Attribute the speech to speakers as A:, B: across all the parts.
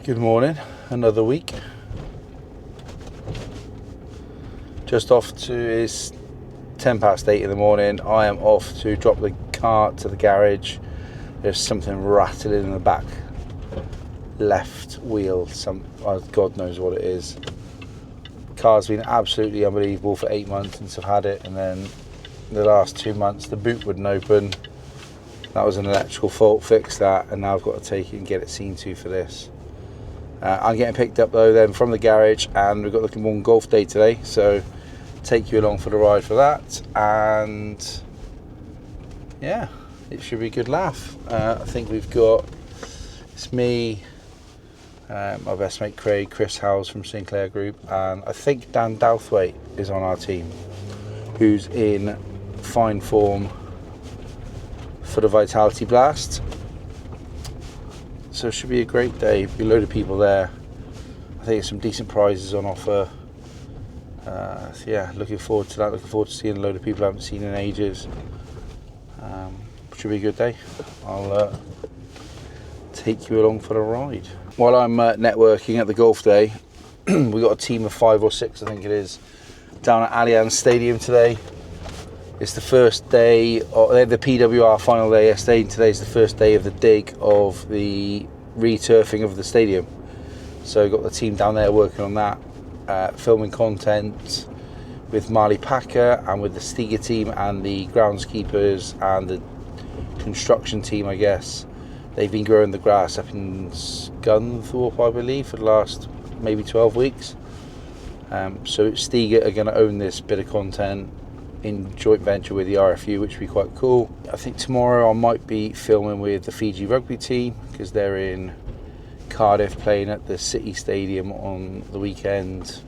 A: Good morning, another week. Just off to, it's 8:10 in the morning. I am off to drop the car to the garage. There's something rattling in the back left wheel, God knows what it is. The car's been absolutely unbelievable for 8 months since I've had it, and then the last 2 months the boot wouldn't open. That was an electrical fault, fixed that, and now I've got to take it and get it seen to for this. I'm getting picked up though then from the garage, and we've got looking one golf day today, so take you along for the ride for that. And yeah, it should be a good laugh. I think we've got, it's me, my best mate Craig, Chris Howes from Sinclair Group, and I think Dan Douthwaite is on our team, who's in fine form for the Vitality Blast. So it should be a great day. Be a load of people there. I think there's some decent prizes on offer. So yeah, looking forward to that. Looking forward to seeing a load of people I haven't seen in ages. Should be a good day. I'll take you along for the ride. While I'm networking at the golf day, we got a team of 5 or 6, I think it is, down at Allianz Stadium today. It's the first day, the PWR final day yesterday, and today's the first day of the dig of the re-turfing of the stadium. So we've got the team down there working on that, filming content with Marley Packer and with the Stiga team and the groundskeepers and the construction team, I guess. They've been growing the grass up in Scunthorpe, I believe, for the last maybe 12 weeks. So Stiga are going to own this bit of content in joint venture with the RFU, which would be quite cool. I think tomorrow I might be filming with the Fiji rugby team, because they're in Cardiff playing at the City Stadium on the weekend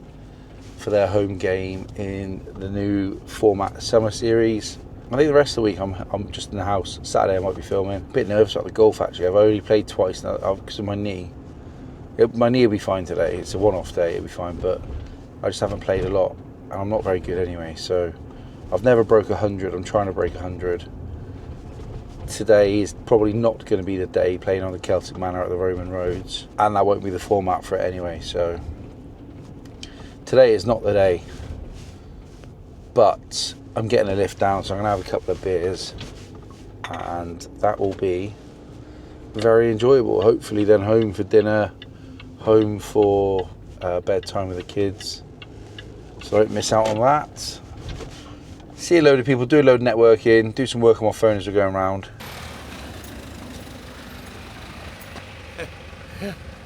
A: for their home game in the new format Summer Series. I think the rest of the week I'm just in the house. Saturday I might be filming. A bit nervous about the golf actually. I've only played twice now because of my knee. My knee will be fine today. It's a one-off day, it'll be fine, but I just haven't played a lot and I'm not very good anyway, so I've never broke 100. I'm trying to break 100. Today is probably not going to be the day, playing on the Celtic Manor at the Roman Roads, and that won't be the format for it anyway, so today is not the day. But I'm getting a lift down, so I'm going to have a couple of beers, and that will be very enjoyable. Hopefully then home for dinner, home for bedtime with the kids, so don't miss out on that. See a load of people, do a load of networking, do some work on my phone as we're going around.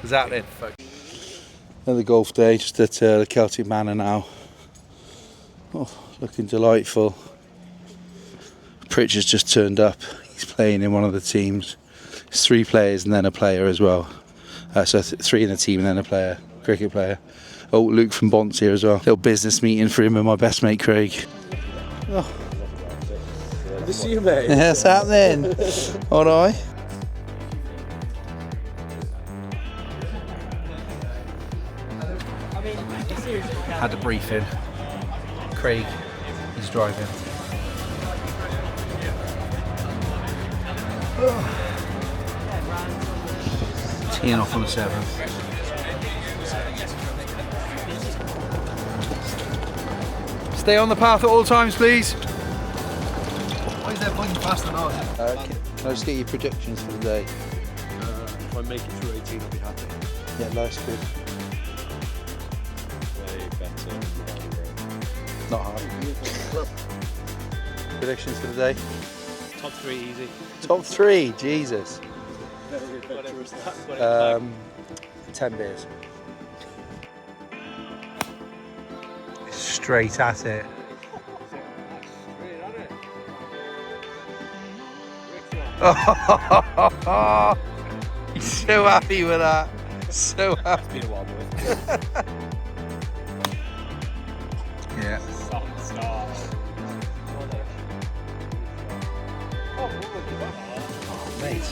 A: What's happening? Another golf day, just at the Celtic Manor now. Oh, looking delightful. Pritchard's just turned up. He's playing in one of the teams. It's 3 players and then a player as well. So 3 in the team and then a player, cricket player. Oh, Luke from Bont's here as well. Little business meeting for him and my best mate Craig. Oh.
B: Good to see you, mate.
A: Yeah, what's happening? Alright. Had a briefing. Craig, he's driving. Teeing off on the 7th. Stay on the path at all times, please.
B: Why is that blinking faster than ours?
A: Can I just get your predictions for the day?
B: If I make it through 18, I'll be happy.
A: Yeah, that's good.
B: Way better.
A: Not hard. Predictions for the day?
B: Top 3 easy.
A: Top 3, Jesus.
B: Very adventurous.
A: 10 beers. Straight at it. Oh, he's so happy with that. So happy.
B: Been a while, boy.
A: Yeah.
B: Solid start.
A: Oh, mate.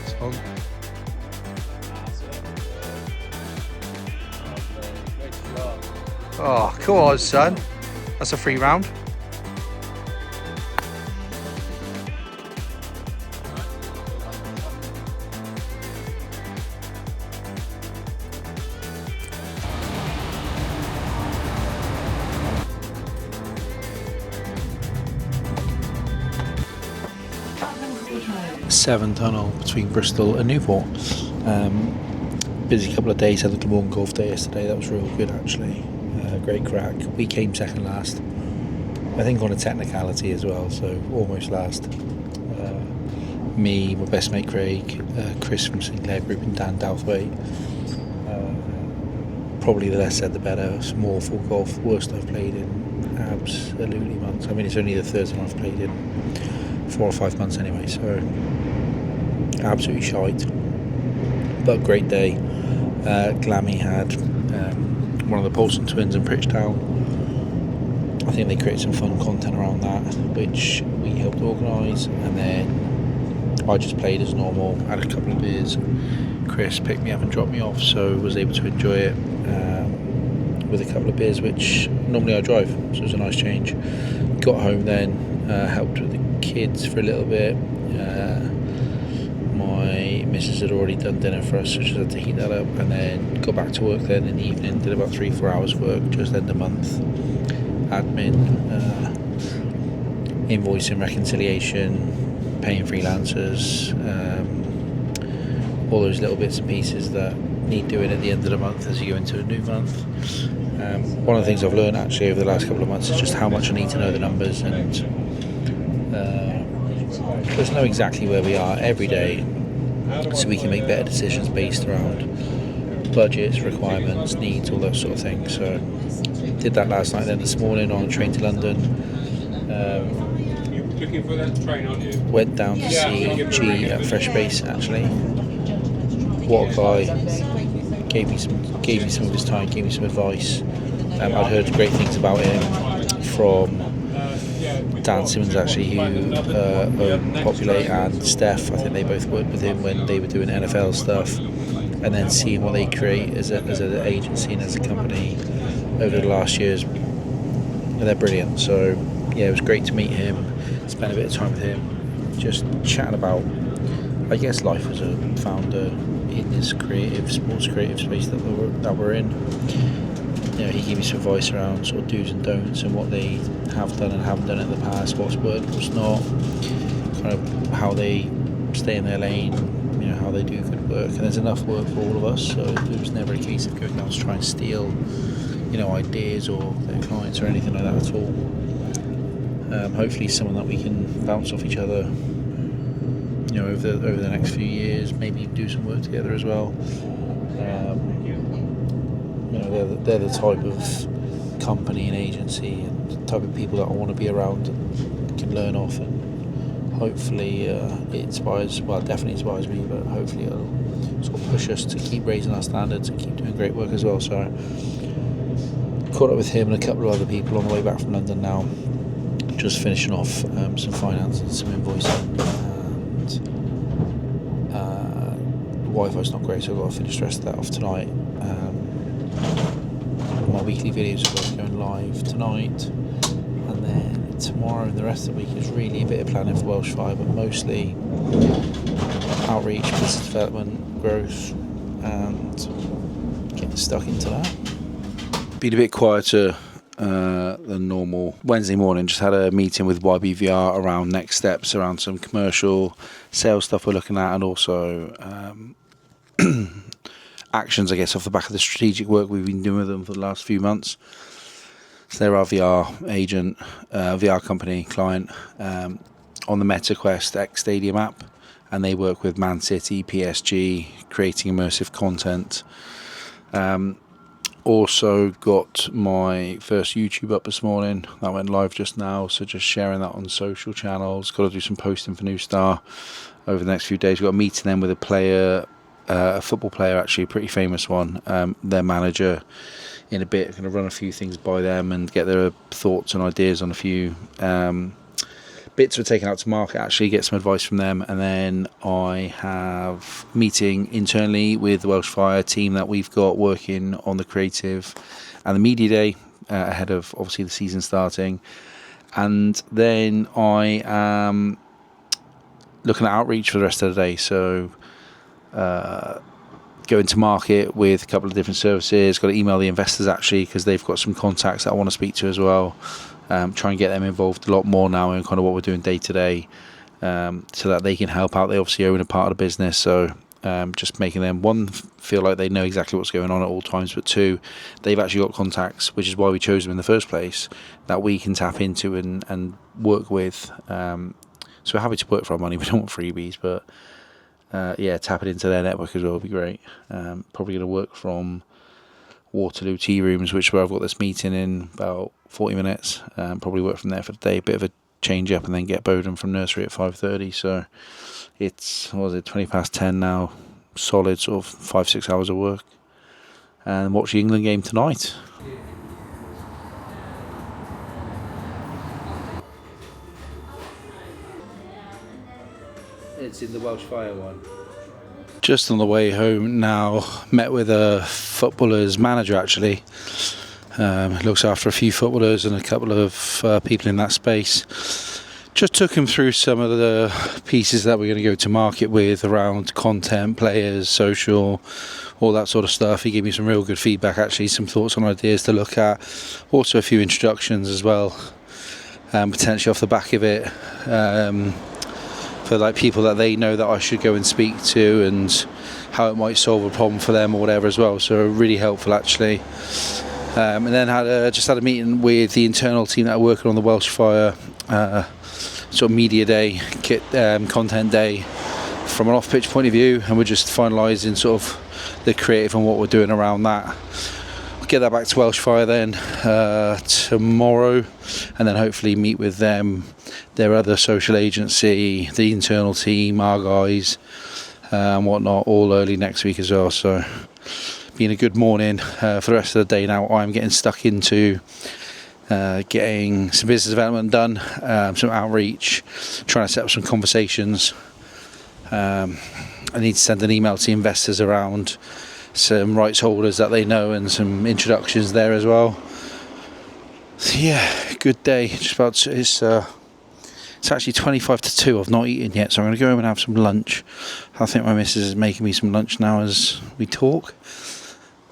A: It's on. Oh, come on, son. That's a free round. Severn Tunnel between Bristol and Newport. Busy couple of days, had the Glamorgan Golf Day yesterday, that was real good actually. Great crack. We came second last, I think on a technicality as well, so almost last. Me, my best mate Craig, Chris from Sinclair Group and Dan Douthwaite. Probably the less said the better. Some awful golf, worst I've played in absolutely months. I mean, it's only the third time I've played in 4 or 5 months anyway, so absolutely shite. But great day. Glammy had one of the Paulson twins in Pritchtown. I think they created some fun content around that, which we helped organise, and then I just played as normal, had a couple of beers. Chris picked me up and dropped me off, so was able to enjoy it with a couple of beers, which normally I drive, so it was a nice change. Got home then, helped with the kids for a little bit. My missus had already done dinner for us, so just had to heat that up, and then got back to work then in the evening, did about 3-4 hours work, just end of month, admin, invoicing, reconciliation, paying freelancers, all those little bits and pieces that need doing at the end of the month as you go into a new month. One of the things I've learned actually over the last couple of months is just how much I need to know the numbers, and just know exactly where we are every day, so we can make better decisions based around budgets, requirements, needs, all those sort of things. So did that last night, then this morning on a train to London.
C: Looking for that train, aren't you?
A: Went down to see G at Fresh Base actually. What a guy. Gave me some of his time, gave me some advice. I'd heard great things about him from Dan Simmons actually, who owned Populate, and Steph. I think they both worked with him when they were doing NFL stuff, and then seeing what they create as an agency and as a company over the last years, and they're brilliant. So yeah, it was great to meet him, spend a bit of time with him, just chatting about, I guess, life as a founder in this sports creative space that we're in. You know, he gave me some advice around sort of do's and don'ts and what they have done and haven't done in the past, what's worked, what's not, kind of how they stay in their lane, you know, how they do good work. And there's enough work for all of us, so it was never a case of going out to try and steal, you know, ideas or their clients or anything like that at all. Hopefully someone that we can bounce off each other, you know, over the next few years, maybe do some work together as well. You know, they're the type of company and agency and the type of people that I want to be around and can learn off, and hopefully it inspires, well, it definitely inspires me, but hopefully it'll sort of push us to keep raising our standards and keep doing great work as well. So caught up with him and a couple of other people on the way back from London now, just finishing off some finance and some invoicing, and Wi-Fi's not great, so I've got to finish the rest of that off tonight. My weekly videos are both going live tonight, and then tomorrow and the rest of the week is really a bit of planning for Welsh Fire, but mostly outreach, business development, growth, and getting stuck into that. Been a bit quieter than normal. Wednesday morning, just had a meeting with YBVR around next steps, around some commercial sales stuff we're looking at, and also actions, I guess, off the back of the strategic work we've been doing with them for the last few months. So they're our VR agent, VR company client on the MetaQuest X Stadium app, and they work with Man City, PSG, creating immersive content. Also got my first YouTube up this morning. That went live just now, so just sharing that on social channels. Got to do some posting for New Star over the next few days. We've got a meeting then with a player, a football player, actually a pretty famous one, their manager, in a bit. I'm going to run a few things by them and get their thoughts and ideas on a few bits we're taking out to market, actually get some advice from them. And then I have a meeting internally with the Welsh Fire team that we've got working on the creative and the media day ahead of obviously the season starting. And then I am looking at outreach for the rest of the day, so going to market with a couple of different services. Got to email the investors actually, because they've got some contacts that I want to speak to as well. Try and get them involved a lot more now in kind of what we're doing day to day. so that they can help out. They obviously own a part of the business, so just making them, one, feel like they know exactly what's going on at all times, but two, they've actually got contacts, which is why we chose them in the first place, that we can tap into and work with. So we're happy to work for our money. We don't want freebies, but yeah, tapping into their network as well would be great. Probably going to work from Waterloo Tea Rooms, which is where I've got this meeting in about 40 minutes. Probably work from there for the day, bit of a change up, and then get Bowden from nursery at 5:30. So it's, what was it, 20 past 10 now, solid sort of 5-6 hours of work, and watch the England game tonight. It's in the Welsh Fire one. Just on the way home now, met with a footballer's manager actually. Looks after a few footballers and a couple of people in that space. Just took him through some of the pieces that we're going to go to market with around content, players, social, all that sort of stuff. He gave me some real good feedback actually, some thoughts on ideas to look at. Also a few introductions as well, potentially off the back of it. For like people that they know that I should go and speak to, and how it might solve a problem for them or whatever as well. So really helpful actually. And then just had a meeting with the internal team that are working on the Welsh Fire sort of media day, content day from an off-pitch point of view, and we're just finalising sort of the creative and what we're doing around that. We'll get that back to Welsh Fire then tomorrow, and then hopefully meet with them, their other social agency, the internal team, our guys, and whatnot, all early next week as well. So been a good morning. For the rest of the day now, I'm getting stuck into getting some business development done, some outreach, trying to set up some conversations. I need to send an email to investors around some rights holders that they know, and some introductions there as well. So yeah, good day. Just about to, it's actually 25 to 2. I've not eaten yet, so I'm going to go home and have some lunch. I think my missus is making me some lunch now as we talk,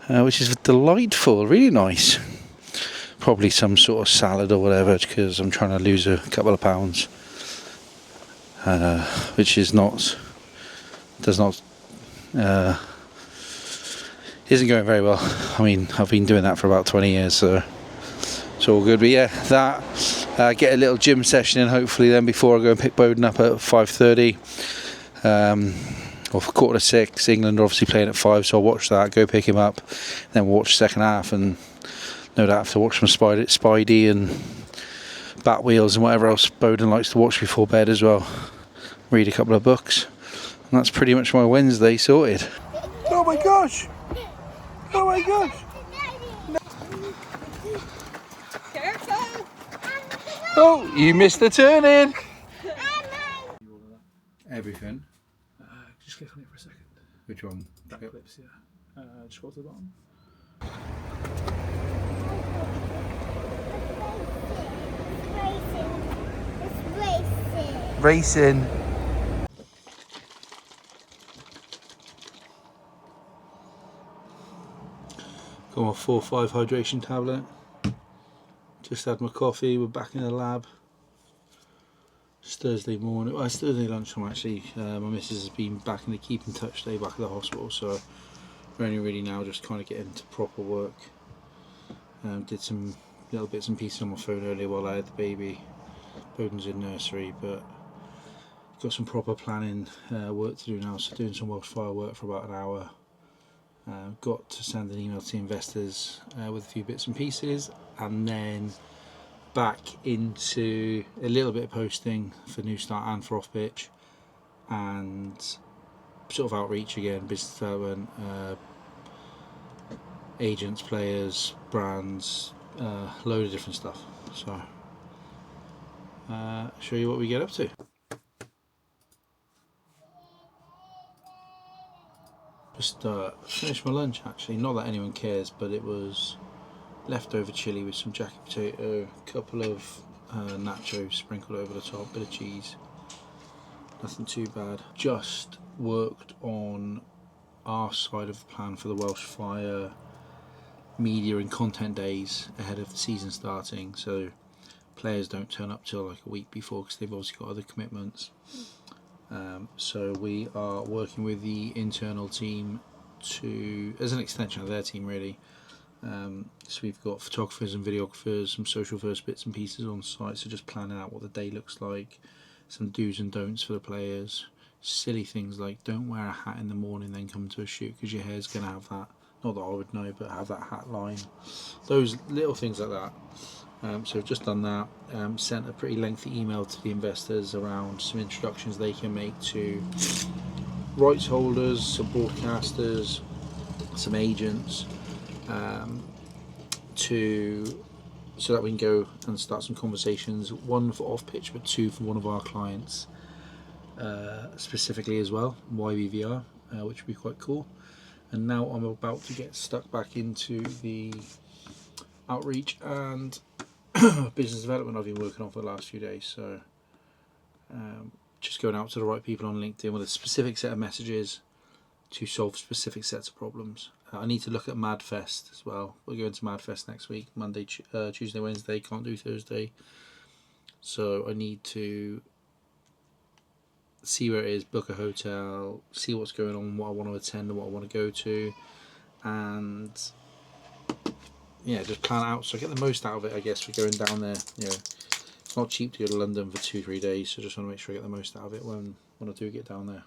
A: which is delightful, really nice. Probably some sort of salad or whatever, because I'm trying to lose a couple of pounds, which isn't going very well. I mean, I've been doing that for about 20 years, so it's all good. But yeah, that get a little gym session in hopefully then before I go and pick Bowden up at 5:30, or for 5:45. England are obviously playing at 5, so I'll watch that, go pick him up, then we'll watch the second half, and no doubt have to watch some Spidey and Bat Wheels and whatever else Bowden likes to watch before bed as well. Read a couple of books, and that's pretty much my Wednesday sorted. Oh my gosh! Oh my gosh!
D: Careful!
A: Oh, you missed the turn in! Everything.
B: Just click on it for a second.
A: Which one?
B: That clips, yeah. Just go to the bottom.
A: Racing. Got my 4-5 hydration tablet. Just had my coffee. We're back in the lab. It's Thursday morning. Well, it's Thursday lunchtime actually. My missus has been back in the keep in touch day back at the hospital, so we're only really now just kind of getting into proper work. Did some little bits and pieces on my phone earlier while I had the baby. Bowden's in nursery, but got some proper planning work to do now, so doing some Welsh Fire work for about an hour. Got to send an email to investors with a few bits and pieces, and then back into a little bit of posting for New Start and for OffPitch, and sort of outreach again, business development, agents, players, brands, load of different stuff. So show you what we get up to. Just finished my lunch actually, not that anyone cares, but it was leftover chilli with some jacket potato, a couple of nachos sprinkled over the top, bit of cheese, nothing too bad. Just worked on our side of the plan for the Welsh Fire media and content days ahead of the season starting, so players don't turn up till like a week before because they've obviously got other commitments. So we are working with the internal team as an extension of their team really. So we've got photographers and videographers, some social first bits and pieces on site, so just planning out what the day looks like, some do's and don'ts for the players, silly things like don't wear a hat in the morning then come to a shoot because your hair's going to have that, not that I would know, but have that hat line, those little things like that. So we've just done that, sent a pretty lengthy email to the investors around some introductions they can make to rights holders, some broadcasters, some agents, so that we can go and start some conversations, one for OffPitch but two for one of our clients specifically as well, YVVR, which would be quite cool. And now I'm about to get stuck back into the outreach and business development I've been working on for the last few days. So just going out to the right people on LinkedIn with a specific set of messages to solve specific sets of problems. I need to look at MadFest as well. We're going to MadFest next week, Monday, Tuesday, Wednesday, can't do Thursday. So I need to see where it is, book a hotel, see what's going on, what I want to attend and what I want to go to, and yeah, just plan it out so I get the most out of it, I guess, for going down there. You know, it's not cheap to go to London for 2-3 days, so just want to make sure I get the most out of it when I do get down there.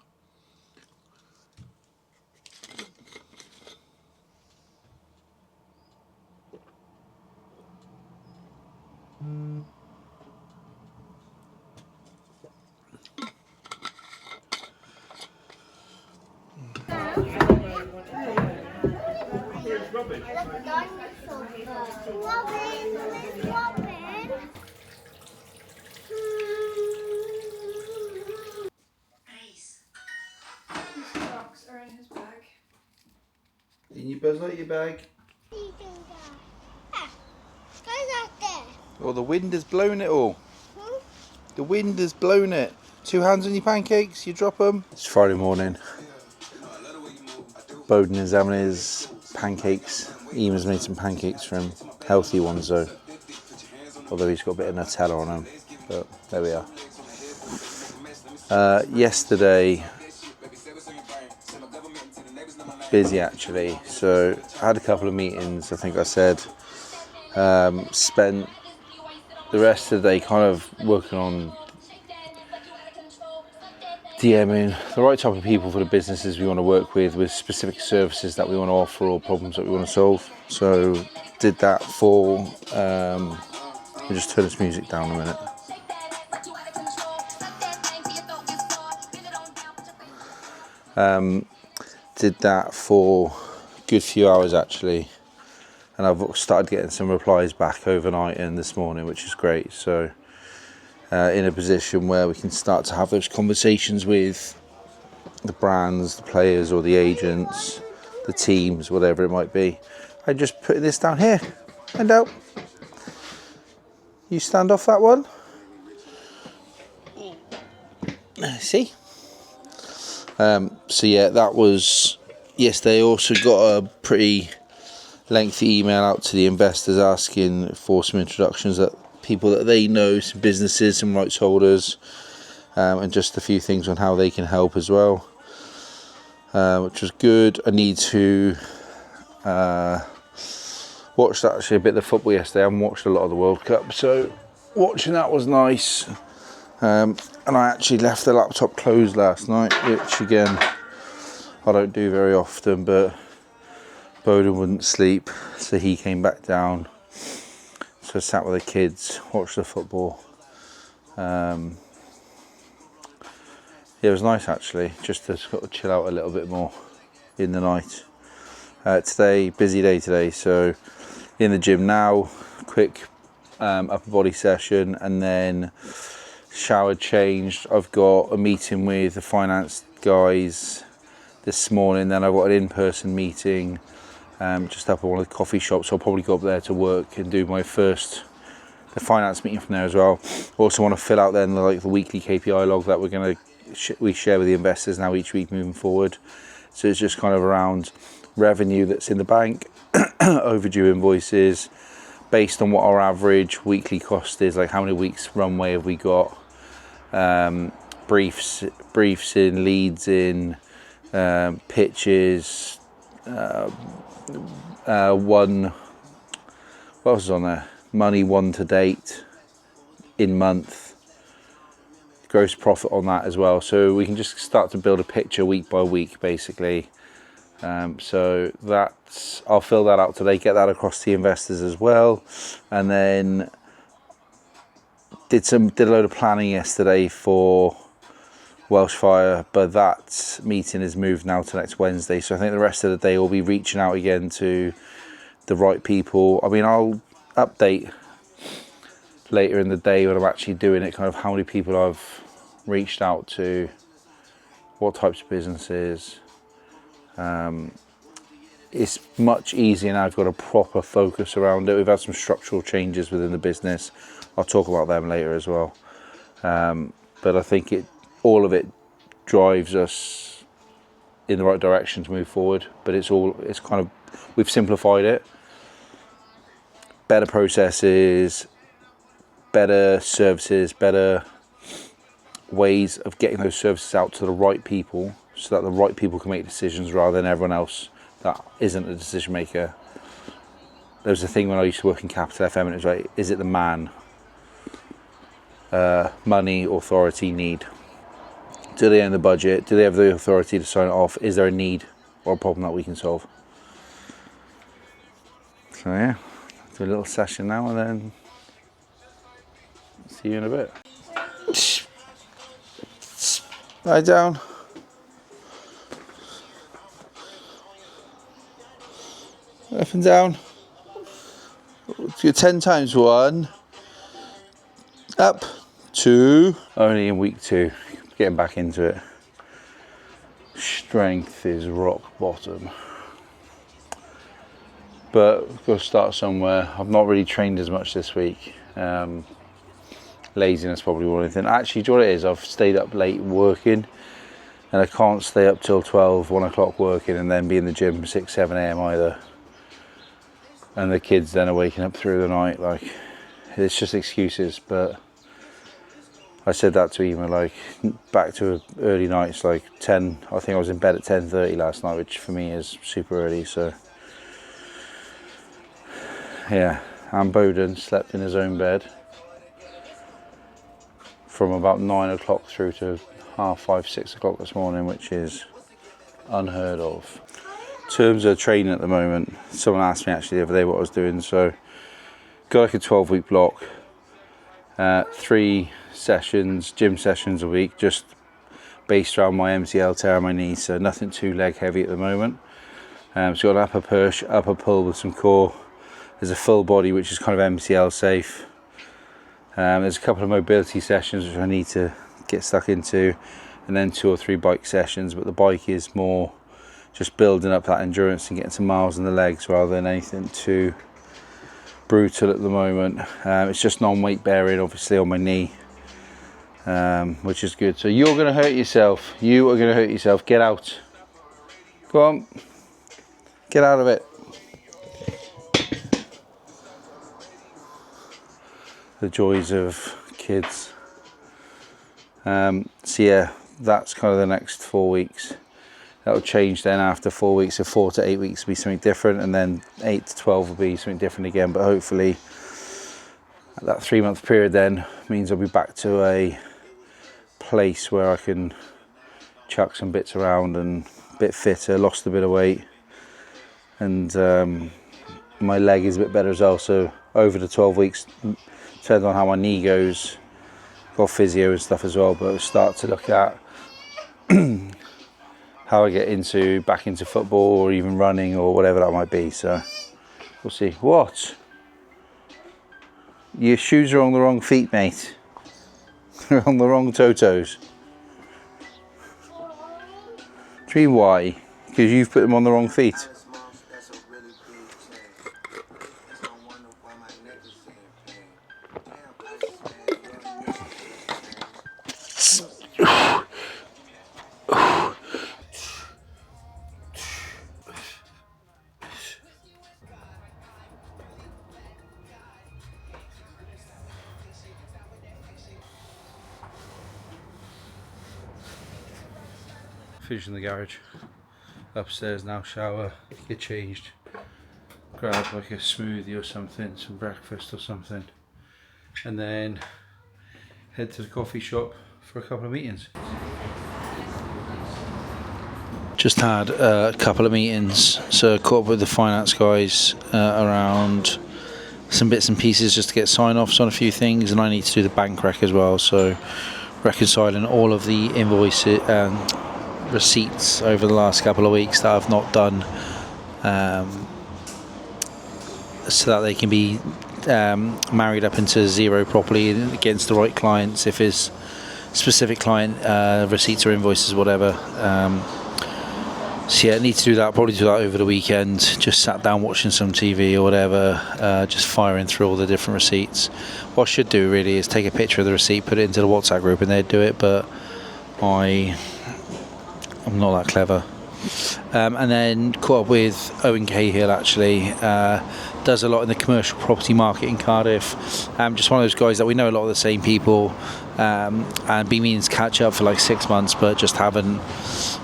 D: Socks are in his bag.
A: In your buzz light, your bag. Oh, the wind has blown it all. The wind has blown it. 2 hands on your pancakes, you drop them. It's Friday morning. Bowden is having his pancakes. Eamon's made some pancakes for him. Healthy ones though. Although he's got a bit of Nutella on them. But there we are. Yesterday, busy actually. So I had a couple of meetings, I think I said. Spent the rest of the day kind of working on DMing the right type of people for the businesses we want to work with specific services that we want to offer or problems that we want to solve. So did that for, let me just turn this music down a minute. Did that for a good few hours actually. And I've started getting some replies back overnight and this morning, which is great. So in a position where we can start to have those conversations with the brands, the players or the agents, the teams, whatever it might be. I'm just putting this down here. Hand out. You stand off that one. See? So yeah, that was yesterday. Also got a pretty lengthy email out to the investors asking for some introductions that people that they know, some businesses, some rights holders, and just a few things on how they can help as well, which was good. I need to watch actually a bit of the football yesterday. I haven't watched a lot of the World Cup, so watching that was nice. And I actually left the laptop closed last night, which again I don't do very often, but Bowden wouldn't sleep, so he came back down. So I sat with the kids, watched the football. Yeah, it was nice actually, just to sort of chill out a little bit more in the night. Today, busy day today, so in the gym now, quick upper body session, and then showered, changed. I've got a meeting with the finance guys this morning, then I've got an in-person meeting just up at one of the coffee shops. So I'll probably go up there to work and do the finance meeting from there as well. Also want to fill out then the weekly KPI log that we share with the investors now each week moving forward. So it's just kind of around revenue that's in the bank, overdue invoices, based on what our average weekly cost is, like how many weeks runway have we got, briefs in, leads in, pitches, one, what else is on there? Money won to date, in month, gross profit on that as well. So we can just start to build a picture week by week, basically. So that's, I'll fill that out today, get that across to the investors as well. And then did a load of planning yesterday for Welsh Fire, but that meeting is moved now to next Wednesday. So I think the rest of the day we'll be reaching out again to the right people. I mean, I'll update later in the day when I'm actually doing it, kind of how many people I've reached out to, what types of businesses. It's much easier now. I've got a proper focus around it. We've had some structural changes within the business. I'll talk about them later as well. But I think all of it drives us in the right direction to move forward. But it's kind of, we've simplified it. Better processes, better services, better ways of getting those services out to the right people, so that the right people can make decisions rather than everyone else that isn't a decision maker. There was a thing when I used to work in Capital FM, and it was like, is it the man? Money, authority, need. Do they own the budget? Do they have the authority to sign it off? Is there a need or a problem that we can solve? So yeah, do a little session now and then see you in a bit. Lie down. Up and down. Do 10 times. 1. Up. 2. Only in week 2. Getting back into it. Strength is rock bottom. But we've got to start somewhere. I've not really trained as much this week. Laziness probably more than anything. Actually, do you know what it is? I've stayed up late working, and I can't stay up till 12, 1 o'clock working and then be in the gym 6, 7 a.m. either. And the kids then are waking up through the night. Like, it's just excuses. But I said that to Emma, like, back to early nights, like 10. I think I was in bed at 10:30 last night, which for me is super early. So yeah, and Bowden slept in his own bed from about 9 o'clock through to 5:30, 6 o'clock this morning, which is unheard of. In terms of training at the moment, someone asked me actually the other day what I was doing. So got like a 12-week block, 3 sessions, gym sessions a week, just based around my MCL tear on my knee, so nothing too leg heavy at the moment. So got an upper push, upper pull with some core. There's a full body, which is kind of MCL safe. There's a couple of mobility sessions which I need to get stuck into, and then 2 or 3 bike sessions, but the bike is more just building up that endurance and getting some miles in the legs rather than anything too brutal at the moment. It's just non-weight bearing, obviously, on my knee, which is good. So you're going to hurt yourself. You are going to hurt yourself. Get out. Go on. Get out of it. The joys of kids. So yeah, that's kind of the next 4 weeks. That'll change then after 4 weeks. So 4 to 8 weeks will be something different, and then 8 to 12 will be something different again. But hopefully that 3-month period then means I'll be back to a place where I can chuck some bits around and a bit fitter, lost a bit of weight, and my leg is a bit better as well. So over the 12 weeks, depends on how my knee goes, got physio and stuff as well, but I'll start to look at how I get back into football or even running or whatever that might be. So we'll see. What? Your shoes are on the wrong feet, mate. They're on the wrong toes. Tree, why? Because you've put them on the wrong feet. finishing the garage. Upstairs now, shower, get changed, grab like a smoothie or something, some breakfast or something, and then head to the coffee shop for a couple of meetings. Just had a couple of meetings, so caught up with the finance guys around some bits and pieces just to get sign-offs on a few things, and I need to do the bank rec as well, so reconciling all of the invoices receipts over the last couple of weeks that I've not done, so that they can be married up into zero properly against the right clients if his specific client receipts or invoices, whatever. So yeah, I need to do that, probably do that over the weekend. Just sat down watching some TV or whatever, just firing through all the different receipts. What I should do really is take a picture of the receipt, put it into the WhatsApp group, and they'd do it, but I'm not that clever. And then caught up with Owen Cahill, actually. Does a lot in the commercial property market in Cardiff. Just one of those guys that we know a lot of the same people, and been meaning to catch up for like 6 months, but just haven't.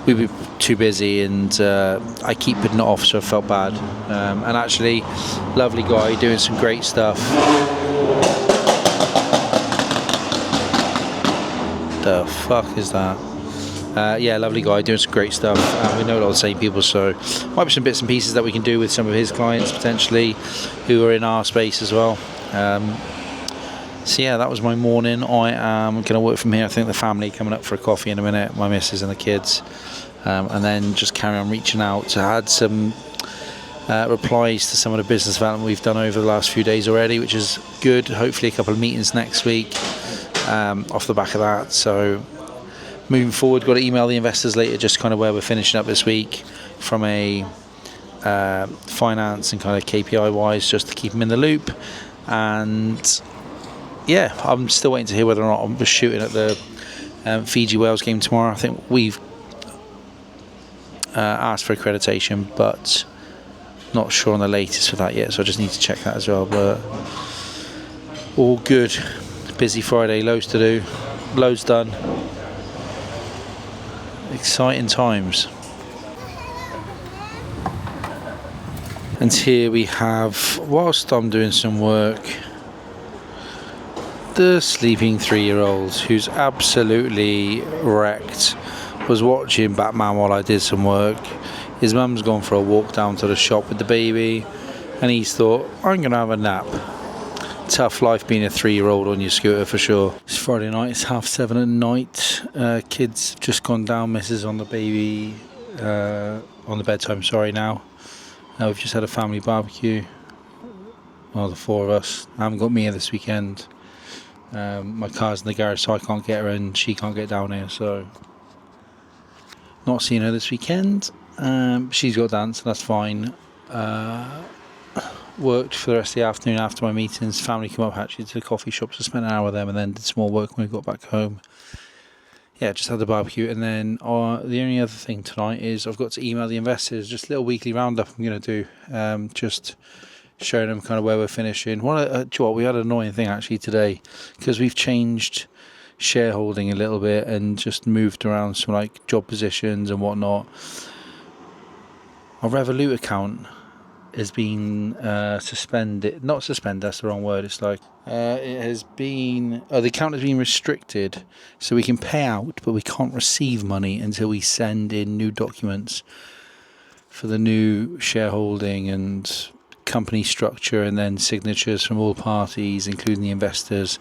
A: We've been too busy, and I keep putting it off, so I felt bad. And actually, lovely guy, doing some great stuff. The fuck is that? Yeah, lovely guy, doing some great stuff. We know a lot of the same people, so might be some bits and pieces that we can do with some of his clients potentially, who are in our space as well. So yeah, that was my morning. I am going to work from here. I think the family coming up for a coffee in a minute, my missus and the kids, and then just carry on reaching out. So I had some replies to some of the business development we've done over the last few days already, which is good. Hopefully a couple of meetings next week off the back of that. So moving forward, got to email the investors later, just kind of where we're finishing up this week from a finance and kind of KPI wise, just to keep them in the loop. And yeah, I'm still waiting to hear whether or not I'm just shooting at the Fiji Wales game tomorrow. I think we've asked for accreditation, but not sure on the latest for that yet, so I just need to check that as well. But all good. Busy Friday, loads to do, loads done. Exciting times. And here we have, whilst I'm doing some work, the sleeping 3-year-old who's absolutely wrecked, was watching Batman while I did some work. His mum's gone for a walk down to the shop with the baby, and he's thought, I'm going to have a nap. Tough life being a 3-year-old on your scooter for sure. It's Friday night, it's 7:30 at night. Kids have just gone down, missus on the baby, on the bedtime, sorry now. We've just had a family barbecue. Well, the 4 of us. I haven't got Mia this weekend. My car's in the garage, so I can't get her and she can't get down here, so not seeing her this weekend. She's got dance, so that's fine. Worked for the rest of the afternoon after my meetings. Family came up actually to the coffee shop, so spent an hour with them and then did some more work when we got back home. Yeah, just had the barbecue, and then the only other thing tonight is I've got to email the investors, just a little weekly roundup I'm going to do, just showing them kind of where we're finishing. We had an annoying thing actually today, because we've changed shareholding a little bit and just moved around some like job positions and whatnot. Our Revolut account has been suspended, not suspended, that's the wrong word, it's like it has been, the account has been restricted, so we can pay out but we can't receive money until we send in new documents for the new shareholding and company structure, and then signatures from all parties including the investors.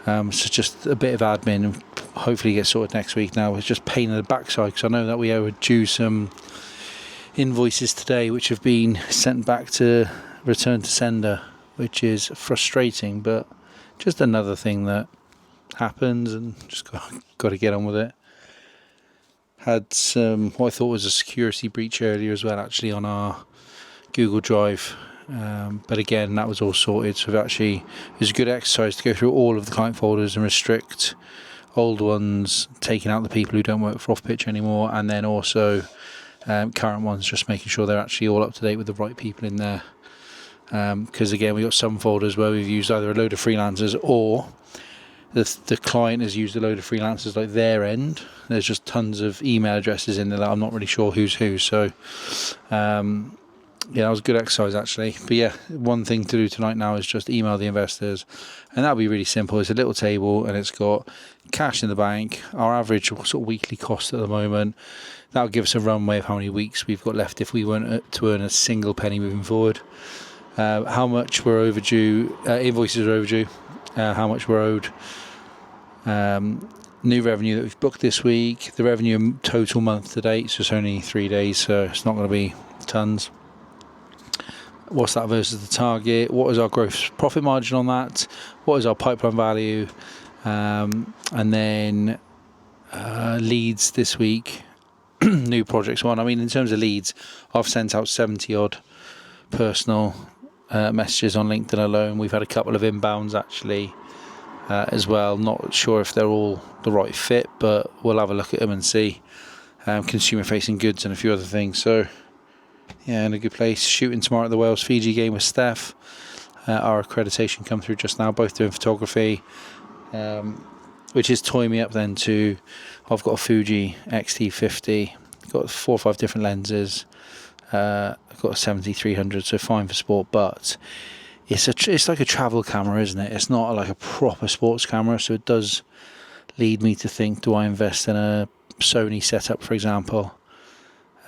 A: So just a bit of admin, and hopefully get sorted next week. Now it's just pain in the backside, because I know that we are due some invoices today which have been sent back to return to sender, which is frustrating, but just another thing that happens, and just got to get on with it. Had some what I thought was a security breach earlier as well, actually, on our Google Drive, but again that was all sorted. So it was a good exercise to go through all of the client folders and restrict old ones, taking out the people who don't work for OffPitch anymore, and then also current ones, just making sure they're actually all up to date with the right people in there, because again we got some folders where we've used either a load of freelancers or the client has used a load of freelancers like their end. There's just tons of email addresses in there that I'm not really sure who's who. So yeah, that was a good exercise actually. But yeah, one thing to do tonight now is just email the investors, and that'll be really simple. It's a little table and it's got cash in the bank, our average sort of weekly cost at the moment. That'll give us a runway of how many weeks we've got left if we weren't to earn a single penny moving forward. How much we're overdue, invoices are overdue, how much we're owed, new revenue that we've booked this week, the revenue total month to date, so it's only 3 days, so it's not going to be tons. What's that versus the target? What is our gross profit margin on that? What is our pipeline value? And then leads this week, new projects one. I mean, in terms of leads, I've sent out 70 odd personal messages on LinkedIn alone. We've had a couple of inbounds actually as well. Not sure if they're all the right fit, but we'll have a look at them and see. Consumer facing goods and a few other things. So yeah, in a good place. Shooting tomorrow at the Wales Fiji game with Steph. Our accreditation come through just now, both doing photography, which is toying me up then to, I've got a Fuji X-T50, got 4 or 5 different lenses, I've got a 70-300, so fine for sport, but it's like a travel camera, isn't it? It's not like a proper sports camera, so it does lead me to think, do I invest in a Sony setup, for example?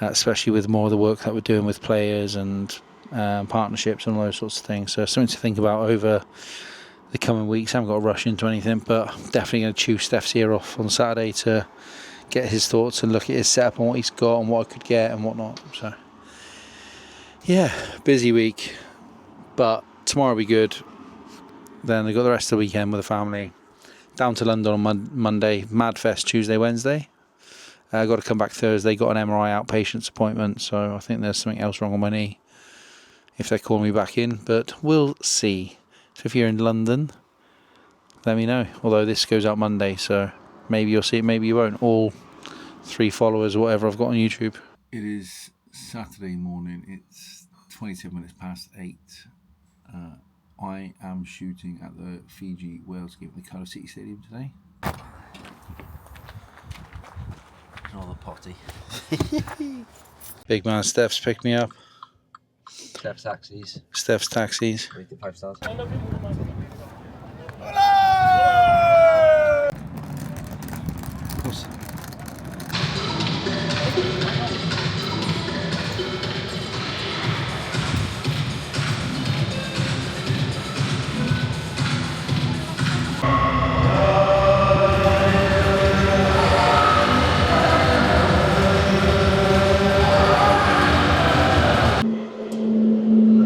A: Especially with more of the work that we're doing with players and partnerships and all those sorts of things. So something to think about over the coming weeks. I haven't got to rush into anything, but I'm definitely going to chew Steph's ear off on Saturday to get his thoughts and look at his setup and what he's got and what I could get and whatnot. So yeah, busy week, but tomorrow will be good. Then I've got the rest of the weekend with the family. Down to London on Monday, Madfest Tuesday, Wednesday. I got to come back Thursday, got an MRI outpatients appointment, so I think there's something else wrong on my knee if they're calling me back in, but we'll see. So if you're in London, let me know. Although this goes out Monday, so maybe you'll see it, maybe you won't. All 3 followers or whatever I've got on YouTube. It is Saturday morning, it's 27 minutes past 8. I am shooting at the Fiji Wales game at the Allianz Stadium today.
E: Another potty.
A: Big man Steph's picked me up.
E: Steph's taxis.
A: Steph's taxis.
E: Rated 5 stars.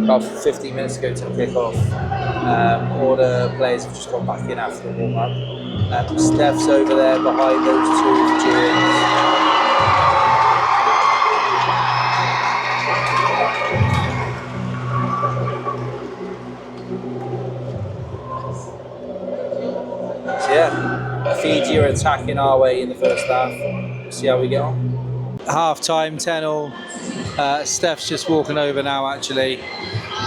A: About 15 minutes ago to kick off. All the players have just gone back in after the warm up. Steph's over there behind those 2 Fijians. So yeah, Fiji are attacking our way in the first half. See how we get on. Half time, 10-all. Steph's just walking over now actually.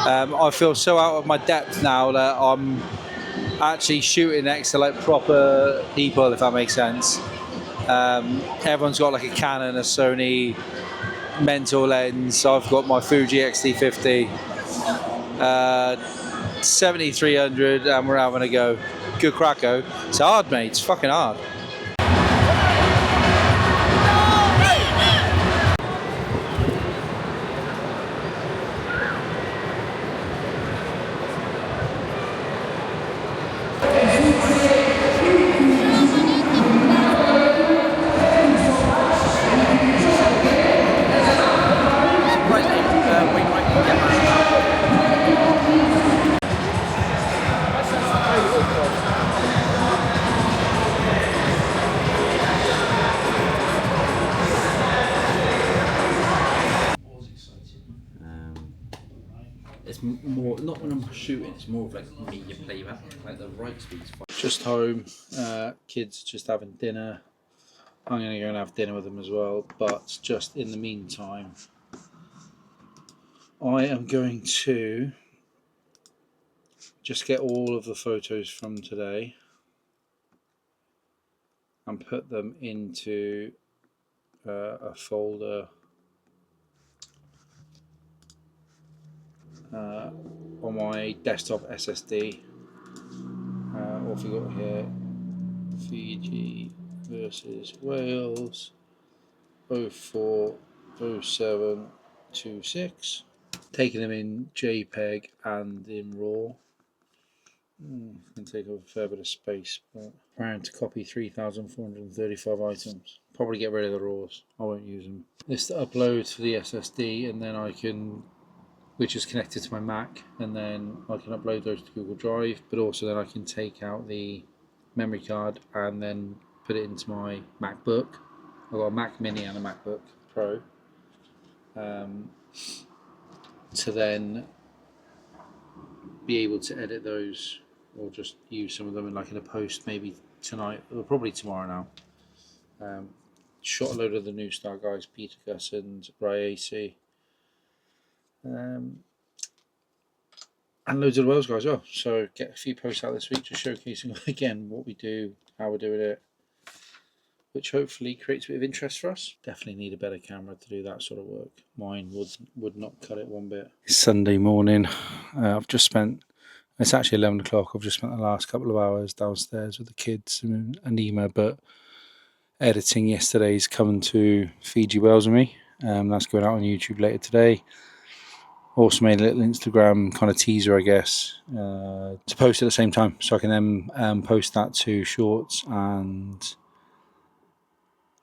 A: I feel so out of my depth now that I'm actually shooting next to like proper people, if that makes sense. Everyone's got like a Canon, a Sony mental lens. I've got my Fuji X-T50, 70-300, and we're having a go. Good cracko. It's hard, mate. It's fucking hard.
E: It's more, not when I'm shooting, it's more of like media playback, like the right speed's fine.
A: Just home, kids just having dinner. I'm going to go and have dinner with them as well, but just in the meantime, I am going to just get all of the photos from today and put them into a folder on my desktop SSD. What have we got here? Fiji versus Wales 040726. Taking them in JPEG and in RAW. Can take up a fair bit of space, but plan to copy 3,435 items. Probably get rid of the RAWs. I won't use them. This to upload to the SSD, and then I can, which is connected to my Mac, and then I can upload those to Google Drive. But also then I can take out the memory card and then put it into my MacBook. I've got a Mac Mini and a MacBook Pro. To then be able to edit those, or just use some of them in like in a post maybe tonight, or probably tomorrow now. Shot a load of the New Star guys, Peter Gus and Ryac, and loads of the Wales guys as well. So get a few posts out this week, just showcasing again what we do, how we're doing it, which hopefully creates a bit of interest for us. Definitely need a better camera to do that sort of work. Mine would not cut it one bit. It's Sunday morning. I've just spent, it's actually 11 o'clock, I've just spent the last couple of hours downstairs with the kids and Anima, but editing yesterday's Coming to Fiji Wales with me. That's going out on YouTube later today. Also made a little Instagram kind of teaser, I guess, to post at the same time, so I can then post that to Shorts and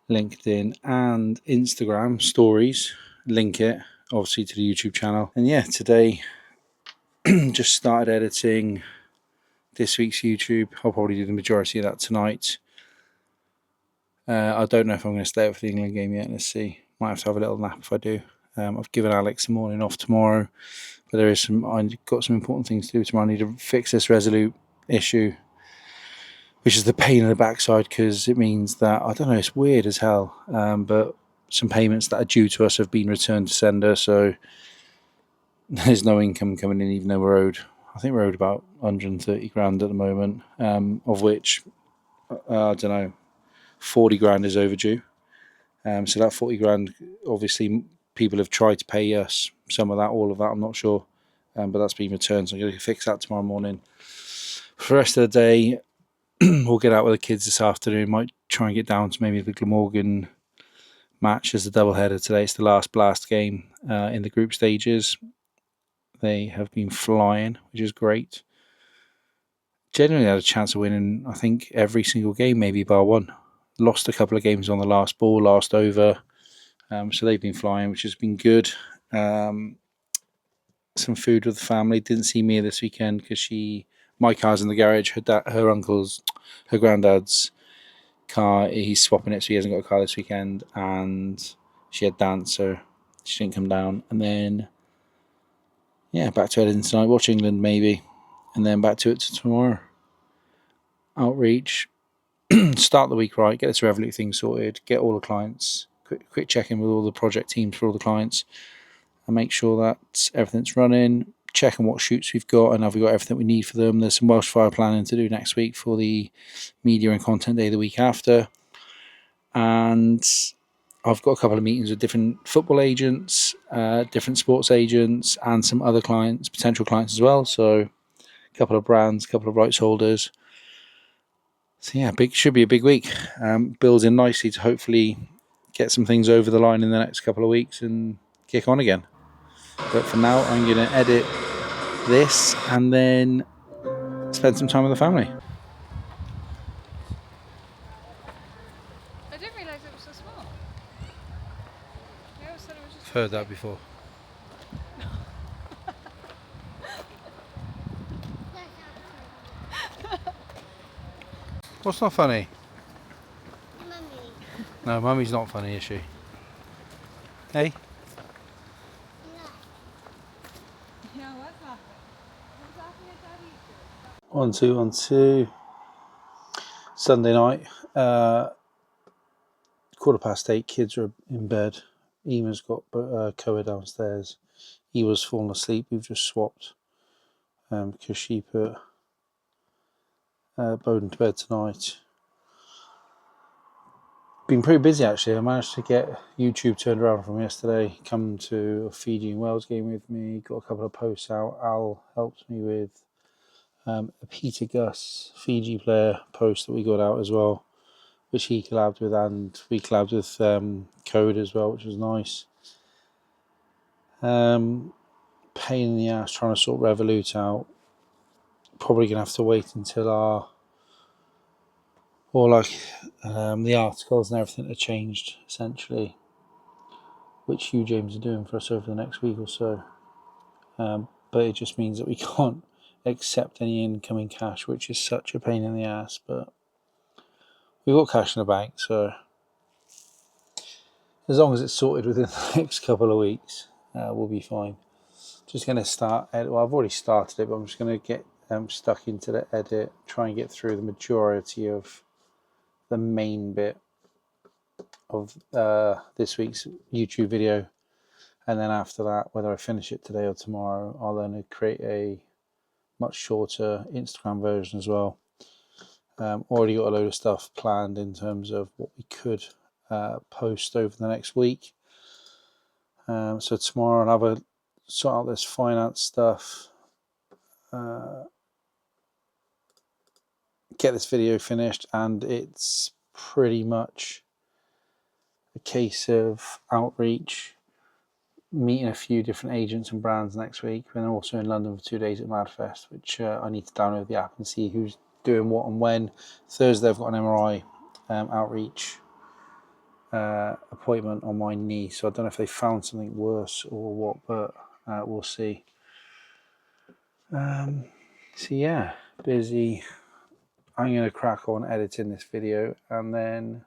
A: LinkedIn and Instagram stories, link it obviously to the YouTube channel. And yeah, today just started editing this week's YouTube. I'll probably do the majority of that tonight. I don't know if I'm going to stay up for the England game yet. Let's see. Might have to have a little nap if I do. I've given Alex the morning off tomorrow, but I've got some important things to do tomorrow. I need to fix this Revolut issue, which is the pain in the backside, because it means that, I don't know, it's weird as hell, but some payments that are due to us have been returned to sender, so there's no income coming in, even though we're owed about 130 grand at the moment, of which, I don't know, 40 grand is overdue. So that 40 grand, obviously people have tried to pay us some of that, all of that, I'm not sure, but that's been returned, so I'm going to fix that tomorrow morning. For the rest of the day, we'll get out with the kids this afternoon. Might try and get down to maybe the Glamorgan match as a doubleheader today. It's the last blast game in the group stages. They have been flying, which is great. Genuinely had a chance of winning, I think, every single game, maybe bar one. Lost a couple of games on the last ball, last over. So they've been flying, which has been good. Some food with the family. Didn't see Mia this weekend because my car's in the garage. Her granddad's car, he's swapping it, so he hasn't got a car this weekend. And she had dance, so she didn't come down. And then, yeah, back to editing tonight. Watch England maybe, and then back to it tomorrow. Outreach. Start the week right, get this Revolut thing sorted, get all the clients, quick check-in with all the project teams for all the clients, and make sure that everything's running, checking what shoots we've got and have we got everything we need for them. There's some Welsh fire planning to do next week for the media and content day the week after. And I've got a couple of meetings with different football agents, different sports agents, and some other clients, potential clients as well. So a couple of brands, a couple of rights holders. So yeah, should be a big week. Builds in nicely to hopefully get some things over the line in the next couple of weeks and kick on again. But for now, I'm going to edit this and then spend some time with the family.
D: I didn't realise it was so small. I always thought it was just.
A: I've heard that before. What's not funny?
F: Mummy.
A: No, Mummy's not funny, is she? Hey?
D: Yeah, what's happening? What's happening at Daddy's?
A: 1 2 1 2. Sunday night, 8:15. Kids are in bed. Ema's got Koa downstairs. Eva's fallen asleep. We've just swapped because she put Bowden to bed tonight. Been pretty busy actually. I managed to get YouTube turned around from yesterday. Come to a Fiji and Wales game with me. Got a couple of posts out. Al helped me with a Peter Gus Fiji player post that we got out as well, which he collabed with, and we collabed with Code as well, which was nice. Pain in the ass trying to sort Revolut out. Probably gonna have to wait until the articles and everything are changed essentially, which Hugh James are doing for us over the next week or so. But it just means that we can't accept any incoming cash, which is such a pain in the ass. But we've got cash in the bank, so as long as it's sorted within the next couple of weeks, we'll be fine. Just going to start. Well, I've already started it, but I'm just going to get stuck into the edit, try and get through the majority of the main bit of this week's YouTube video. And then after that, whether I finish it today or tomorrow, I'll then create a much shorter Instagram version as well. Already got a load of stuff planned in terms of what we could post over the next week. So tomorrow I'll have sort out this finance stuff, get this video finished, and it's pretty much a case of outreach, meeting a few different agents and brands next week, and also in London for 2 days at MadFest, which I need to download the app and see who's doing what and when. Thursday I've got an MRI outreach appointment on my knee, so I don't know if they found something worse or what, but we'll see. So yeah, busy. I'm going to crack on editing this video and then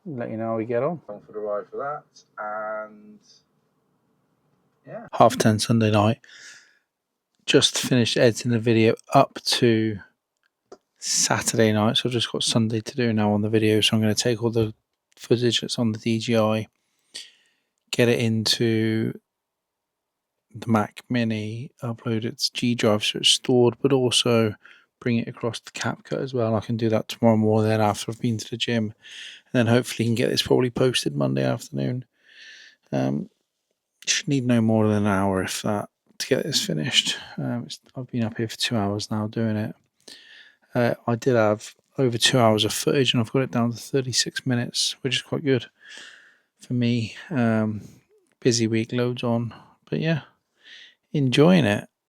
A: let you know how we get on. For the ride for that, and yeah. 10:30 Sunday night. Just finished editing the video up to Saturday night, so I've just got Sunday to do now on the video. So I'm going to take all the footage that's on the DJI, get it into the Mac Mini, upload it to G Drive so it's stored, but also bring it across to CapCut as well. I can do that tomorrow morning then after I've been to the gym, and then hopefully can get this probably posted Monday afternoon. Should need no more than an hour if that to get this finished. I've been up here for 2 hours now doing it. I did have over 2 hours of footage and I've got it down to 36 minutes, which is quite good for me. Busy week, loads on, but yeah, enjoying it.